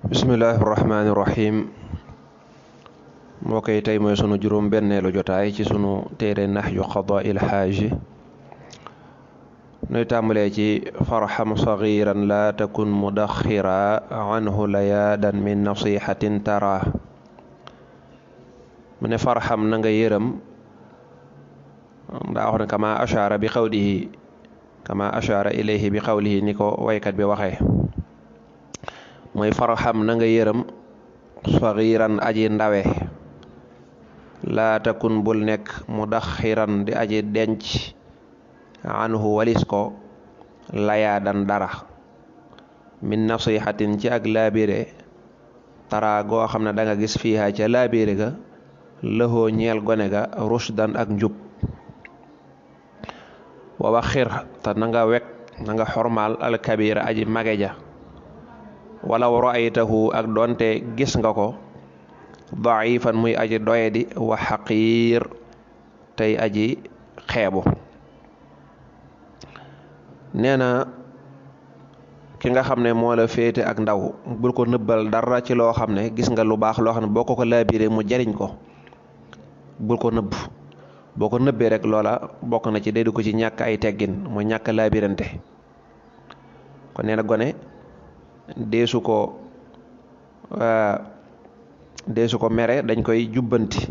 bismillahi rahmaani rahim mbokk yi tey mooy sunu juróom benneelu jotaay ci sunu téere Nahju Qadaa'il Haaji nuy tàmbalee ci farham sagiran laa takun mudaxira anhu layaadan min nasihatin tara mu ne farham na nga yërëm daa wax ne kama ashaara ilayhi bi qawlihi ni ko waykat bi waxee mooy farham na nga yërëm sagiran aji ndawe laa takun bul nekk mudaxiran di aji denc anhu walis ko layaadan dara min nasihatin ci ak laabire tara goo xam ne danga gis fiiha ca laabire ga lëxoo ñeel gone ga rushdan ak njub wa waxir te na nga wekk na nga xormaal alkabira aji mageja walaw ra'aytahu ak doonte gis nga ko daifan muy aji doyadi wa xaqiir tey aji xeebu nee na ki nga xam ne moo la féete ak ndaw bul ko nëbbal dara ci loo xam ne gis nga lu baax loo xam ne boo ko laabiree mu jariñ ko bul ko nëbb boo ko nëbbee rek loola bokk na ci déedu ko ci ñàkk ay teggin mu ñàkk laabirante kon nee na gone deesu ko mere dañ koy jubbanti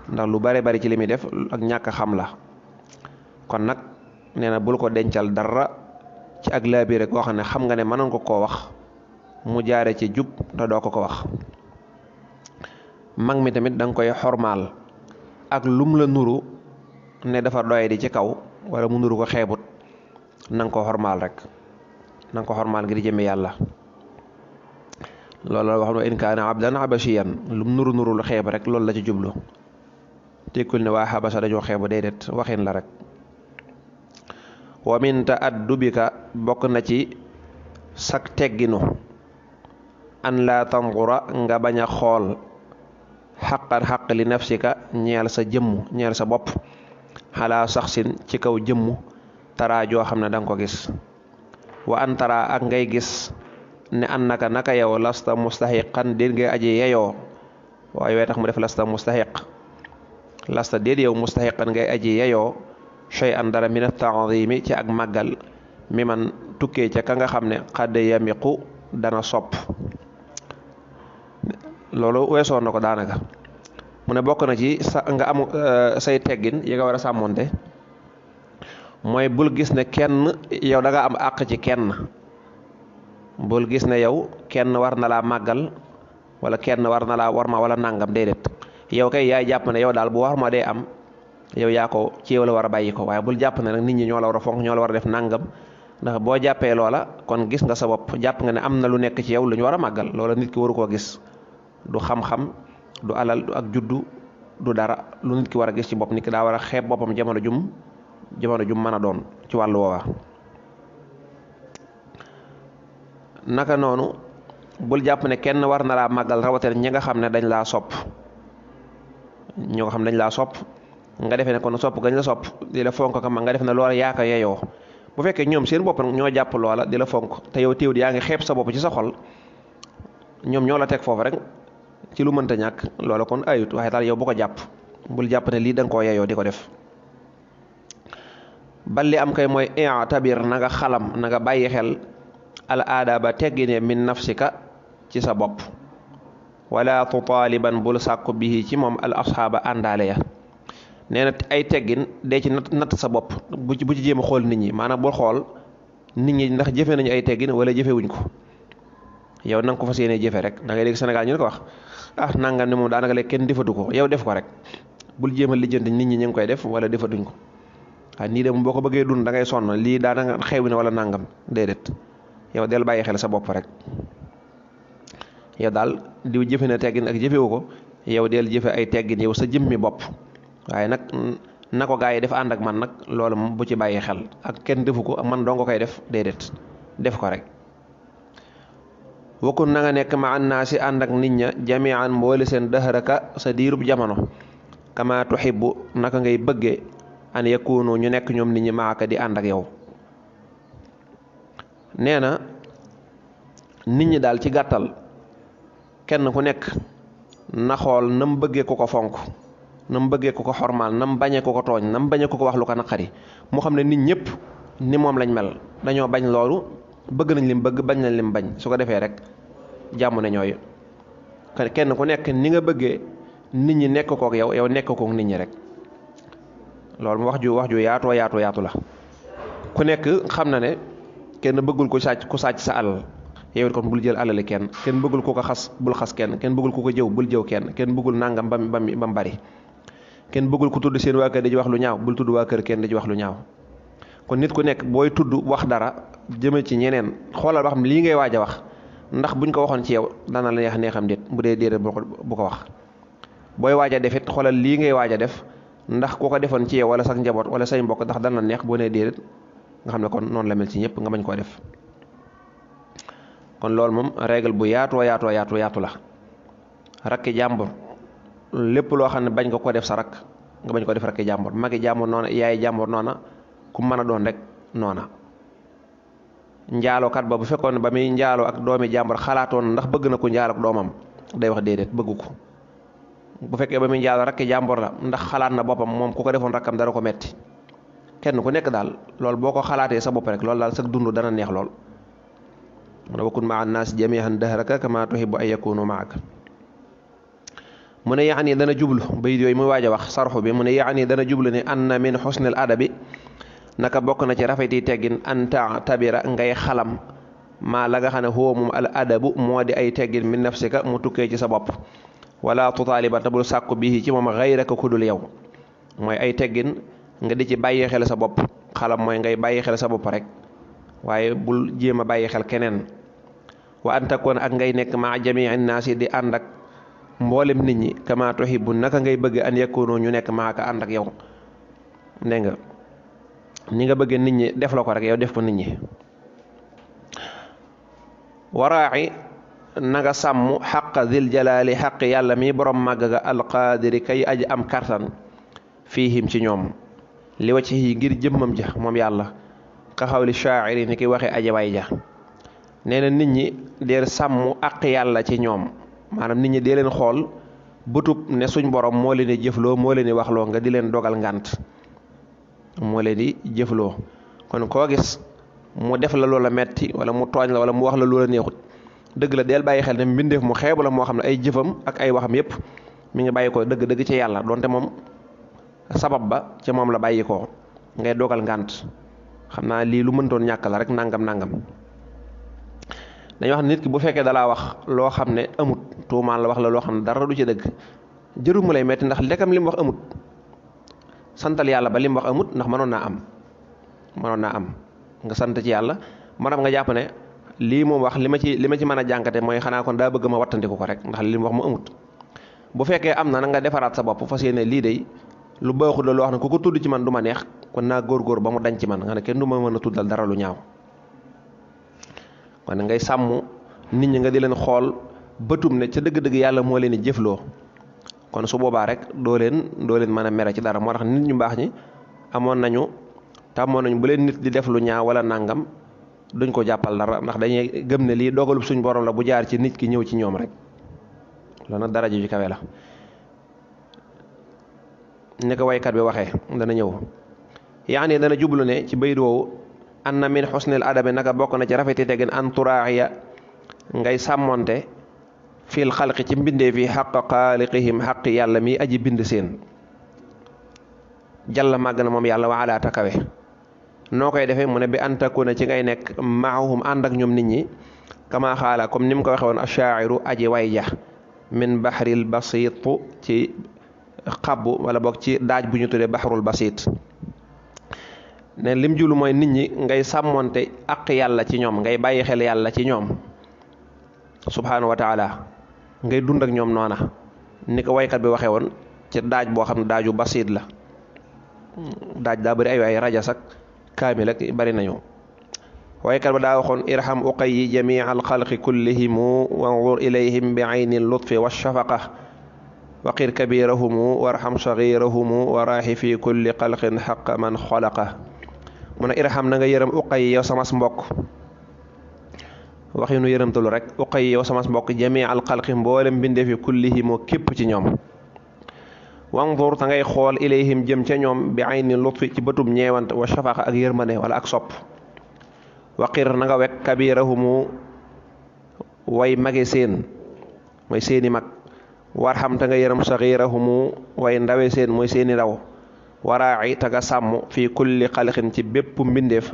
ndax lu bare bari ci li muy def ak ñàkk xam la kon nag nee na bul ko dencal dara ci ak laabire koo xam ne xam nga ne mënoon ko koo wax mu jaare ci jub te doo ko ko wax mag mi tamit danga koy xormaal ak lum la nuru ne dafa doye di ci kaw wala mu nuru ko xeebut nanga ko xormaal rek nanga ko xormaal ngir jëme yàlla loolu la wax ne in kaana abdan abashiyan lum nuru lu xeeb rek loolu la ci jublu tekkul ne waa xabasa dañoo xeebu déedéet waxin la rek wa min ta'addubika bokk na ci sak tegginu an laa tandura nga bañ a xool xaqan xaq li nafsika ñeel sa jëmm ñeel sa bopp xalaa saxsin ci kaw jëmm tara joo xam ne danga ko gis wa an tara ak ngay gis ne annaka naka yow lasta mustaxiqan déet ngay aji yeyoo waaye wee tax mu def lasta mustaxiq lasta déet yow mustaxiqan ngay aji yeyoo shay an dara min at-ta'zimi ci ak màggal mi man tukkee ca ka nga xam ne xadd yamiqu dana sopp loolu weesoon na ko daanaka mu ne bokk na ci sa nga am say teggin yi nga war a sàmmonte mooy bul gis ne kenn yow da nga am àq ci kenn bul gis ne yow kenn war na laa màggal wala kenn war na laa war ma wala nangam déedéet yow kay yaay jàpp ne yow daal bu war ma dee am yow yaa ko ci yow la war a bàyyi ko waaye bul jàpp ne nag nit ñi ñoo la war a fonk ñoo la war a def nangam ndax boo jàppee loola kon gis nga sa bopp jàpp nga ne am na lu nekk ci yow lu ñu war a màggal loola nit ki waru koo gis du xam-xam du alal du ak juddu du dara lu nit ki war a gis ci bopp nit ki daa war a xeeb boppam jamono jum mën a doon ci wàllu woowa naka noonu bul jàpp ne kenn war na laa màggal rawatina ñi nga xam ne dañ laa sopp ñoo xam ne dañ laa sopp nga defee ne kon sopp gañ la sopp di la fonk ka ma nga def ne loola yaa ko yeyoo bu fekkee ñoom seen bopp ñoo jàpp loola di la fonk te yow téewut yaa ngi xeeb sa bopp ci sa xol ñoom ñoo la teg foofu rek ci lu mënta ñàkk loola kon ayut waaye daal yow bu ko jàpp bul jàpp ne lii da nga koo yeyoo di ko def bal li am kay mooy i'tabir na nga xalam na nga bàyyi xel al aadaba teggine min nafsika ci sa bopp wala tutaaliban bul sàkku bihi ci moom al asxaaba àndaale ya nee na ay teggin dee ci natt sa bopp bu ci jéem a xool nit ñi maanaam bul xool nit ñi ndax jëfe nañu ay teggin wala jëfewuñ ko yow na nga ko fas yéene jëfe rek da ngay dégg Sénégal ñu ne ko wax nangam ne moom daanaka léegi kenn defatu ko yow def ko rek bul jéem a lijjanti nit ñi ñu ngi koy def wala defatuñ ko nii de moom boo ko bëggee dund da ngay sonn lii daanaka xew na wala nangam déedéet yow del bàyyi xel sa bopp rek yow daal diw jëfe na teggin ak jëfewu ko yow del jëfe ay teggin yow sa jëmmi bopp waaye nag na ko gaa yi def ànd ak man nag loolu moom bu ci bàyyi xel ak kenn defu ko ak man doo nga koy def déedéet def ko rek wakun na nga nekk ma an naa si ànd ak nit ña jamian mboole seen dëxëraka sa diirub jamono kama tuhibbu naka ngay bëgge an yakunu ñu nekk ñoom nit ñi maaka di ànd ak yow nee na nit ñi daal ci gàttal kenn ku nekk na xool nam bëggee ku ko fonk nam bëggee ku ko xormaal nam bañee ku ko tooñ nam bañee ku ko wax lu ko naqari moo xam ne nit ñëpp ni moom lañ mel dañoo bañ loolu bëgg nañ lim bëgg bañ nañ lim bañ su ko defee rek jàmm ne ñooy kenn ku nekk ni nga bëggee nit ñi nekk kook yow nekk kook nit ñi rek loolu mu wax ju yaatu la ku nekk xam na ne kenn bëggul ku sàcc sa alal yow kon bul jël alali kenn bëggul ku ko xas bul xas kenn bëggul ku ko jëw bul jëw kenn bëggul nangam ba mu bari kenn bëggul ku tudd seen waa kër di ci wax lu ñaaw bul tudd waa kër kenn di ci wax lu ñaaw kon nit ku nekk booy tudd wax dara jëme ci ñeneen xoolal ba xam lii ngay waaj a wax ndax buñ ko waxoon ci yow dana la neexam déet bu dee déedéet bu ko wax booy waaj a def it xoolal lii ngay waaj a def ndax ku ko defoon ci yow wala sax njaboot wala say mbokk ndax dana neex boo nee déedéet nga xam ne kon noonu la mel ci ñëpp nga bañ koo def kon loolu moom règle bu yaatu la rakki jàmbur lépp loo xam ne bañ nga ko def sa rakk nga bañ ko def rakki jàmbur magi jàmbur noona yaay jàmbur noona ku mën a doon rek noona njaalookat ba bu fekkoon ba muy njaaloo ak doomi jàmbur xalaatoon ndax bëgg na ko njaaloo ak doomam day wax déedéet bëggu ko bu fekkee ba muy njaaloo rakki jàmbur la ndax xalaat na boppam moom ku ko defoon rakkam dara ko metti kenn ku nekk daal loolu boo ko xalaatee sa bopp rek loolu daal sa dund dana neex lool mu ne wakun maa naas jamihan dahraka kama tuhibbu an yakunu maaka mu ne yaani dana jublu bayit yooyu muy waaj a wax sarxu bi mu ne yaani dana jublu ne anna min xusnil adabi naka bokk na ci rafeti teggin an tabira ngay xalam maa la nga xam ne huwa moom al adabu moo di ay teggin min nafsika mu tukkee ci sa bopp wala tutaaliba te bul sàkku bii ci moom gayraka ku dul yow mooy ay teggin nga di ci bàyyi xel sa bopp xalam mooy ngay bàyyi xel sa bopp rek waaye bul jéem a bàyyi xel keneen wa an takun ak ngay nekk maa jamii naas yi di ànd ak mboolem nit ñi kama tuhibbu naka ngay bëgg an yakunu ñu nekk maaka ànd ak yow dégg nga ni nga bëgg nit ñi def la ko rek yow def ko nit ñi waraaxi nanga sàmm xaq zil jalaali xaq yàlla mi borom màgg ga alqaadiri kay aji am kartan fiihim ci ñoom li wacc yi ngir jëmmam ja moom yàlla ka xawli shaa'iri ni ki waxe aji way ja nee na nit ñi deel sàmm ak yàlla ci ñoom maanaam nit ñi dee leen xool bëtub ne suñ borom moo leen di jëfloo moo leen di waxloo nga di leen dogal ngànt moo leen di jëfloo kon koo gis mu def la loola metti wala mu tooñ la wala mu wax la loola neexut dëgg la deel bàyyi xel ne mbindeef mu xeebu la moo xam ne ay jëfam ak ay waxam yépp mi ngi bàyyi ko dëgg ci yàlla donte moom sabab ba ci moom la bàyyi ko ngay dogal ngànt xam naa lii lu mëntoon ñàkk la rek nangam dañuy wax ne nit ki bu fekkee dalaa wax loo xam ne amut tuumaan la wax la loo xam ne dara du ci dëgg jëru mu lay metti ndax lekkam li mu wax amut santal yàlla ba li mu wax amut ndax mënoon naa am nga sant ci yàlla maanaam nga jàpp ne lii moom wax li ma ci mën a jànkate mooy xanaa kon daa bëgg ma wattandiku ko rek ndax li mu wax mu amut bu fekkee am na nga defaraat sa bopp fas yéene lii day lu baaxul la loo xam ne ku ko tudd ci man du ma neex kon naa góor ba mu dañ ci man nga ne kenn du ma mën a tuddal dara lu ñaaw kon ngay sàmm nit ñi nga di leen xool bëtum ne ca dëgg-dëgg yàlla moo leen di jëfloo kon su boobaa rek doo leen mën a mere ci dara moo tax nit ñu baax ñi tàmmoon nañu bu leen nit di def lu ñaaw wala nangam duñ ko jàppal dara ndax dañuy gëm ne lii dogalub suñ borom la bu jaar ci nit ki ñëw ci ñoom rek loolu nag daraja ju kawe la ni ko waykat bi waxee dana ñëw yaani dana jublu ne ci bayit woowu anna min xusnil adabi naka bokk na ci rafeti teggin an turaaxiya ngay sàmmonte fil xalqi ci mbindee fi xaq xaaliqihim xaq yàlla mi aji bind seen jàlla màgg na moom yàlla wa ala takawe noo koy defee mu ne bi an takuna ci ngay nekk maahum ànd ak ñoom nit ñi kama xaala comme ni mu ko waxe woon ashaa'iru aji way ja min bahril basit ci xabbu wala boog ci daaj bu ñu tuddee baxarul basit ne lim julu mooy nit ñi ngay sàmmonte ak yàlla ci ñoom ngay bàyyi xel yàlla ci ñoom subhaanahu wa taala ngay dund ak ñoom noona ni ko waykat bi waxee woon ci daaj boo xam ne daaju basit la daaj daa bëri ay rajas ak kaamil ak bari nañu waykat ba daa waxoon irham uqayyi jamia alxalqi kullihimu wanzur ilayhim bi ayni lutfi wa shafaqa waqir kabirahumu warham sagirahumu wa raaxi fi kulli xalqin xaqa man xolaqa mu ne irham na nga yërëm uqayyi yow samas mbokk waxinu yërëmtalu rek uqay yow sama mbokk jamii al xalqi mboolem mbindeef yi kullihim moo képp ci ñoom wanzur ta ngay xool ilayhim jëm ca ñoom bi ayni lutfi ci bëtub ñeewant wa shafaqa ak yërmande wala ak sopp waqir na nga wekk kabirahumu way mage seen mooy seeni mag warxam ta nga yërëm saxirahumu way ndawe seen mooy seeni ndaw waraaci ta nga sàmm fii kulli xalqin ci bépp mbindeef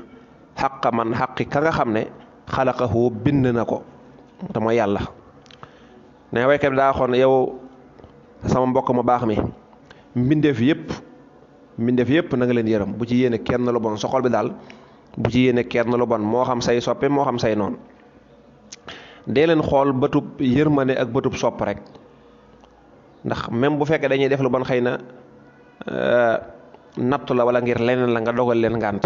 xaqa man xaqi ka nga xam ne xalaqahu bind na ko te mooy yàlla ne waykat bi daa xoon yow sama mbokk mu baax mi mbindeef yépp na nga leen yërëm bu ci yéene kenn lu bon soxol bi daal bu ci yéene kenn lu bon moo xam say soppe moo xam say noon dee leen xool bëtub yërmande ak bëtub sopp rek ndax même bu fekkee dañuy def lu bon xëy na nattu la wala ngir leneen la nga dogal leen ngànt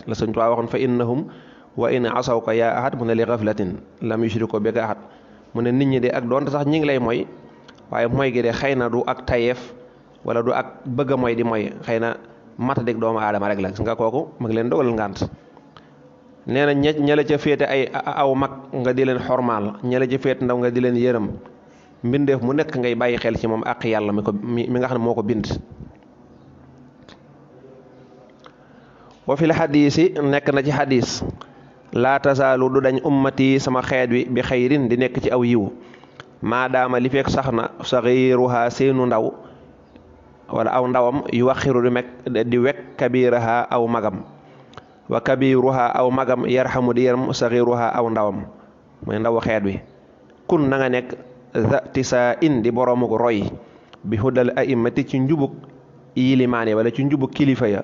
la Sëñ Tuubaa waxoon fa innahum wa in asawka yaa ahad mu ne li ghaflatin lam yushriku bika ahad mu ne nit ñi de ak doonte sax ñi ngi lay mooy waaye mooy gi de xëy na du ak tayeef wala du ak bëgg a mooy di mooy xëy na matadik doomu aadama rek la gis nga kooku mu ngi leen dogal ngànt nee na ña la ca féete ay aw mag nga di leen xormaal ña la ca féete ndaw nga di leen yërëm mbindeef mu nekk ngay bàyyi xel ci moom ak yàlla mi nga xam ne moo ko bind wa fil xadiisi nekk na ci xadiis laa tasaalu du dañ ummati sama xeet wi bi xayrin di nekk ci aw yiw maadaama li fekk sax na saxiiruha seenu ndaw wala aw ndawam yu waxiru di wekk kabiraha aw magam wa kabiruha aw magam yarxamu di yërëm saxiiruha aw ndawam mooy ndawu xeet wi kun na nga nekk zatisaa in di boroomu roy bi hudal a'immati ci njubug yilimaane wala ci njubug kilifa ya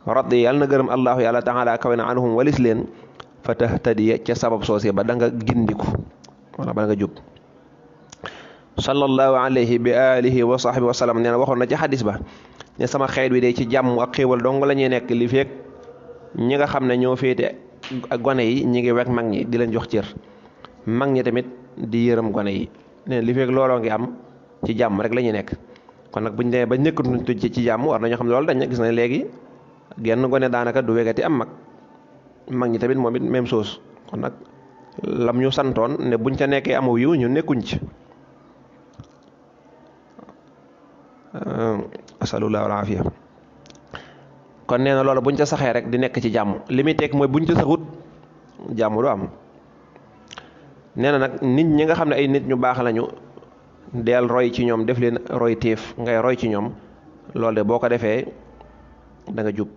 radi yàlla na gërëm allahu yàlla taala kawe na anhum walis leen fa tahtadiya ca sabab soosé ba da nga gindiku wala ba da nga jub sallallahu alayhi bi alihi wa sahbi wa sallam nee na waxoon na ci xadis ba ne sama xeet wi de ci jàmm ak xéewal dong la ñuy nekk li feek ñi nga xam ne ñoo féete gone yi ñi ngi wekk mag ñi di leen jox cër mag ñi tamit di yërëm gone yi nee li feek looloo ngi am ci jàmm rek la ñuy nekk kon nag buñ demee ba nekkatuñ ci jàmm war nañoo xam ne loolu dañ gis na léegi genn gone daanaka du wegati am mag ñi tamit moom it même chose kon nag lam ñu santoon ne buñ ca nekkee amu yiw ñu nekkuñ ci asalullah wal afiya kon nee na loolu buñ ca saxee rek di nekk ci jàmm li muy tekk mooy buñ ca saxut jàmm du am nee na nag nit ñi nga xam ne ay nit ñu baax lañu del roy ci ñoom def leen roy téef ngay roy ci ñoom loolu de boo ko defee da nga jub